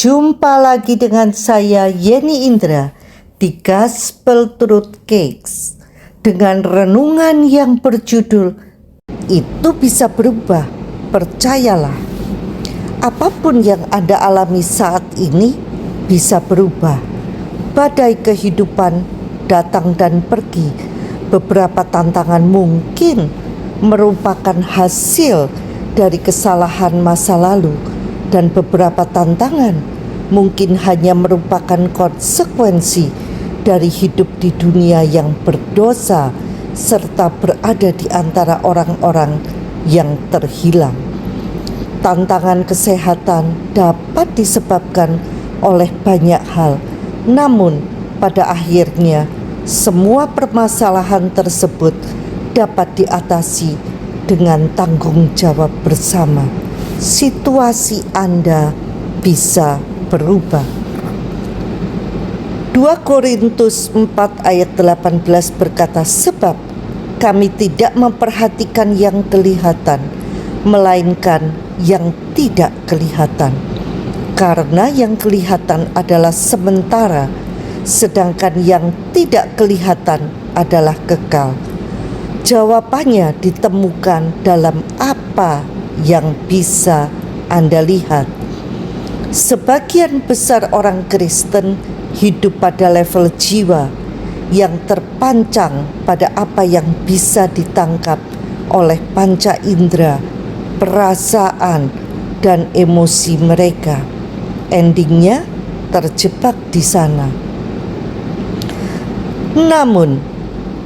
Jumpa lagi dengan saya Yeni Indra di Gospel Truth Cakes dengan renungan yang berjudul Itu Bisa Berubah, Percayalah. Apapun yang Anda alami saat ini bisa berubah. Badai kehidupan datang dan pergi. Beberapa tantangan mungkin merupakan hasil dari kesalahan masa lalu, dan beberapa tantangan mungkin hanya merupakan konsekuensi dari hidup di dunia yang berdosa serta berada di antara orang-orang yang terhilang. Tantangan kesehatan dapat disebabkan oleh banyak hal, namun pada akhirnya semua permasalahan tersebut dapat diatasi dengan tanggung jawab bersama. Situasi Anda bisa berubah. 2 Korintus 4 ayat 18 berkata, sebab kami tidak memperhatikan yang kelihatan, melainkan yang tidak kelihatan. Karena yang kelihatan adalah sementara, sedangkan yang tidak kelihatan adalah kekal. Jawabannya ditemukan dalam apa yang bisa Anda lihat. Sebagian besar orang Kristen hidup pada level jiwa yang terpancang pada apa yang bisa ditangkap oleh panca indera, perasaan, dan emosi mereka. Endingnya terjebak di sana. Namun,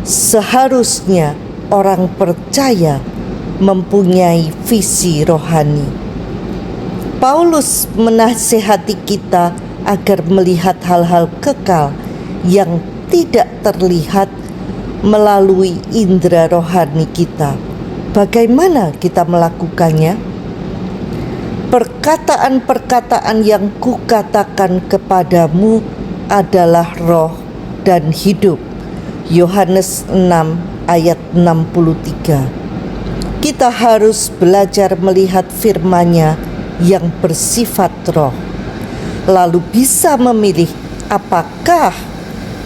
seharusnya orang percaya mempunyai visi rohani. Paulus menasihati kita agar melihat hal-hal kekal yang tidak terlihat melalui indera rohani kita. Bagaimana kita melakukannya? Perkataan-perkataan yang kukatakan kepadamu adalah roh dan hidup. Yohanes 6 ayat 63. Kita harus belajar melihat firman-Nya yang bersifat roh, lalu bisa memilih apakah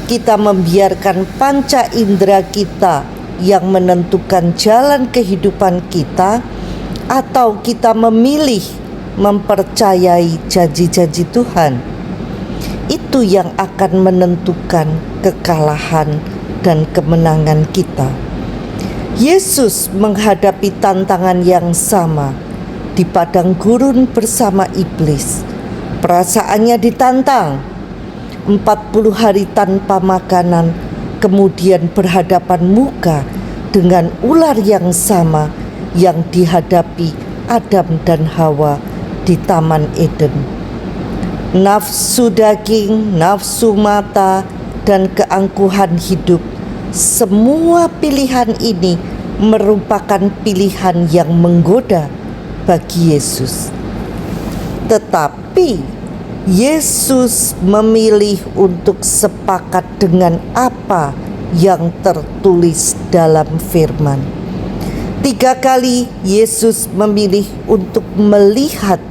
kita membiarkan panca indera kita yang menentukan jalan kehidupan kita, atau kita memilih mempercayai janji-janji Tuhan. Itu yang akan menentukan kekalahan dan kemenangan kita. Yesus menghadapi tantangan yang sama di padang gurun bersama iblis. Perasaannya ditantang 40 hari tanpa makanan, kemudian berhadapan muka dengan ular yang sama yang dihadapi Adam dan Hawa di Taman Eden. Nafsu daging, nafsu mata, dan keangkuhan hidup, semua pilihan ini merupakan pilihan yang menggoda bagi Yesus. Tetapi Yesus memilih untuk sepakat dengan apa yang tertulis dalam firman. 3 kali Yesus memilih untuk melihat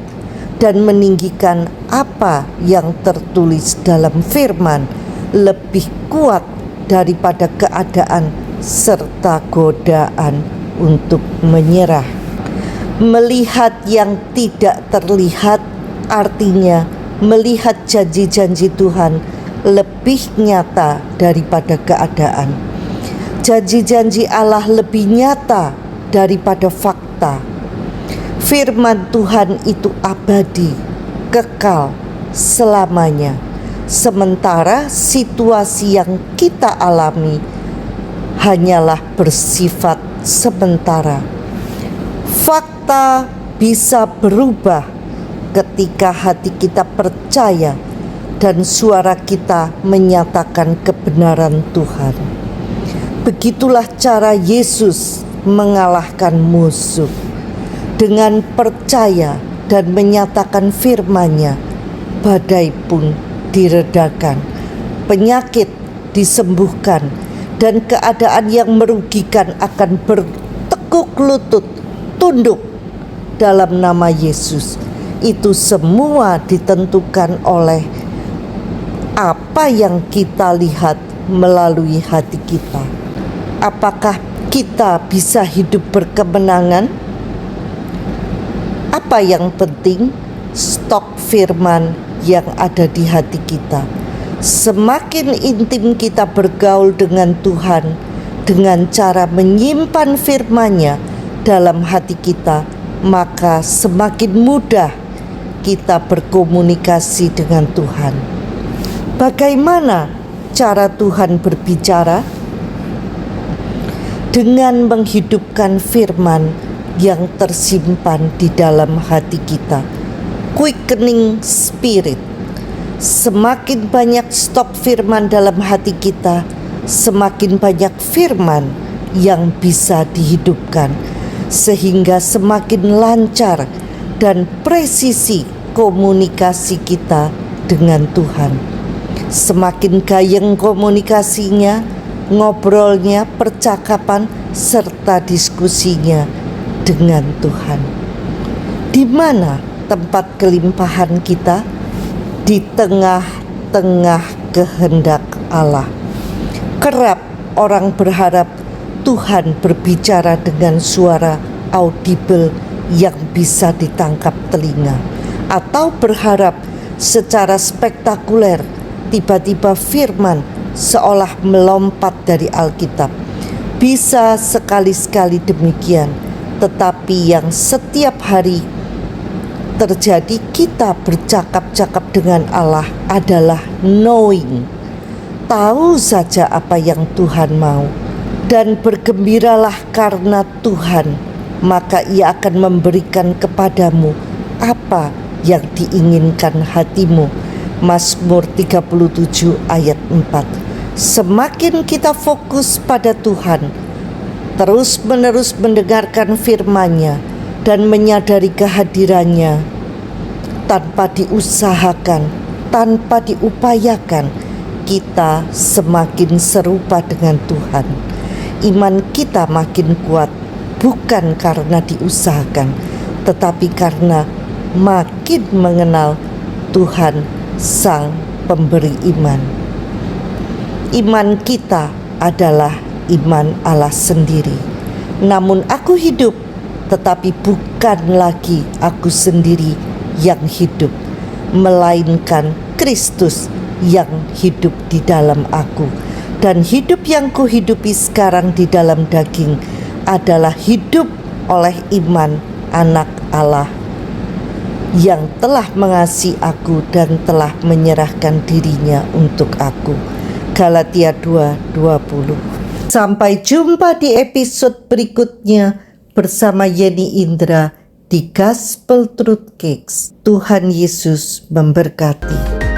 dan meninggikan apa yang tertulis dalam firman lebih kuat daripada keadaan serta godaan untuk menyerah. Melihat yang tidak terlihat artinya melihat janji-janji Tuhan lebih nyata daripada keadaan. Janji-janji Allah lebih nyata daripada fakta. Firman Tuhan itu abadi, kekal selamanya. Sementara situasi yang kita alami hanyalah bersifat sementara. Fakta bisa berubah ketika hati kita percaya dan suara kita menyatakan kebenaran Tuhan. Begitulah cara Yesus mengalahkan musuh. Dengan percaya dan menyatakan firman-Nya, badai pun diredakan, penyakit disembuhkan, dan keadaan yang merugikan akan bertekuk lutut, tunduk dalam nama Yesus. Itu semua ditentukan oleh apa yang kita lihat melalui hati kita. Apakah kita bisa hidup berkemenangan? Apa yang penting? Stok firman yang ada di hati kita. Semakin intim kita bergaul dengan Tuhan dengan cara menyimpan firman-Nya dalam hati kita, maka semakin mudah kita berkomunikasi dengan Tuhan. Bagaimana cara Tuhan berbicara? Dengan menghidupkan firman yang tersimpan di dalam hati kita. Quickening spirit. Semakin banyak stok firman dalam hati kita, semakin banyak firman yang bisa dihidupkan, sehingga semakin lancar dan presisi komunikasi kita dengan Tuhan. Semakin gayeng komunikasinya, ngobrolnya, percakapan, serta diskusinya dengan Tuhan. Di mana tempat kelimpahan kita? Di tengah-tengah kehendak Allah. Kerap orang berharap Tuhan berbicara dengan suara audible yang bisa ditangkap telinga, atau berharap secara spektakuler tiba-tiba firman seolah melompat dari Alkitab. Bisa sekali-sekali demikian, tetapi yang setiap hari terjadi kita bercakap-cakap dengan Allah adalah knowing, tahu saja apa yang Tuhan mau, dan bergembiralah karena Tuhan, maka Ia akan memberikan kepadamu apa yang diinginkan hatimu. Mazmur 37 ayat 4. Semakin kita fokus pada Tuhan, terus-menerus mendengarkan firman-Nya dan menyadari kehadirannya tanpa diusahakan, tanpa diupayakan, kita semakin serupa dengan Tuhan. Iman kita makin kuat, bukan karena diusahakan, tetapi karena makin mengenal Tuhan Sang Pemberi iman. Iman kita adalah iman Allah sendiri. Namun aku hidup, tetapi bukan lagi aku sendiri yang hidup, melainkan Kristus yang hidup di dalam aku. Dan hidup yang kuhidupi sekarang di dalam daging adalah hidup oleh iman Anak Allah yang telah mengasihi aku dan telah menyerahkan dirinya untuk aku. Galatia 2:20. Sampai jumpa di episode berikutnya bersama Yeni Indra di Gospel Truth Cakes. Tuhan Yesus memberkati.